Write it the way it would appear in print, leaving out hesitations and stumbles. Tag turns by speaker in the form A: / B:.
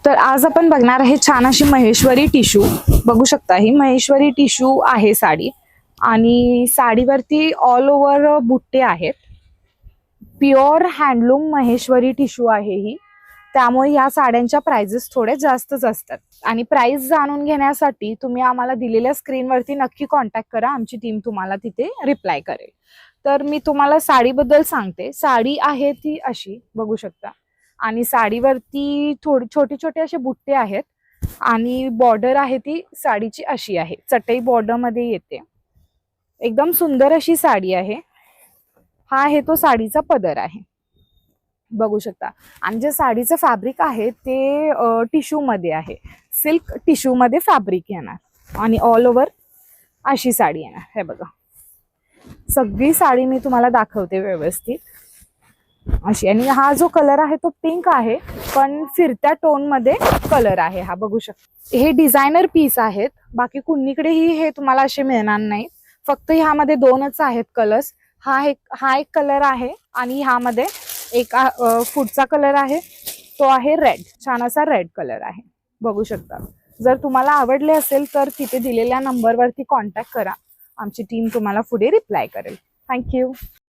A: तर आज आपण बघणार आहे छान अशी महेश्वरी टिश्यू. बघू शकता ही महेश्वरी टिश्यू आहे साडी आणि साडीवरती ऑल ओव्हर बुट्टे आहेत. प्युअर हँडलूम महेश्वरी टिश्यू आहे ही, त्यामुळे या साड्यांच्या प्राइजेस थोडे जास्तच असतात. आणि प्राइस जाणून घेण्यासाठी तुम्ही आम्हाला दिलेल्या स्क्रीनवरती नक्की कॉन्टॅक्ट करा, आमची टीम तुम्हाला तिथे रिप्लाय करेल. तर मी तुम्हाला साडीबद्दल सांगते. साडी आहे ती अशी बघू शकता आणि साडीवरती थोडी छोटे छोटे असे बुट्टे आहेत आणि बॉर्डर आहे ती साडीची अशी आहे, चटई बॉर्डर मध्ये येते. एकदम सुंदर अशी साडी आहे. हा आहे तो साडीचा पदर आहे, बघू शकता. आणि जे साडीचं फॅब्रिक आहे ते टिश्यू मध्ये आहे, सिल्क टिश्यू मध्ये फॅब्रिक येणार आणि ऑल ओव्हर अशी साडी येणार. हे बघा, सगळी साडी मी तुम्हाला दाखवते व्यवस्थित अशी. आणि हा जो कलर आहे तो पिंक आहे, पण फिरत्या टोन मध्ये कलर आहे हा, बघू शकता. हे डिझायनर पीस आहेत, बाकी कुणीकडेही हे तुम्हाला असे मिळणार नाही. फक्त ह्यामध्ये दोनच आहेत कलर्स. हा एक कलर आहे आणि ह्यामध्ये एक पुढचा कलर आहे तो आहे रेड. छान असा रेड कलर आहे, बघू शकता. जर तुम्हाला आवडले असेल तर तिथे दिलेल्या नंबरवरती कॉन्टॅक्ट करा, आमची टीम तुम्हाला पुढे रिप्लाय करेल. थँक्यू.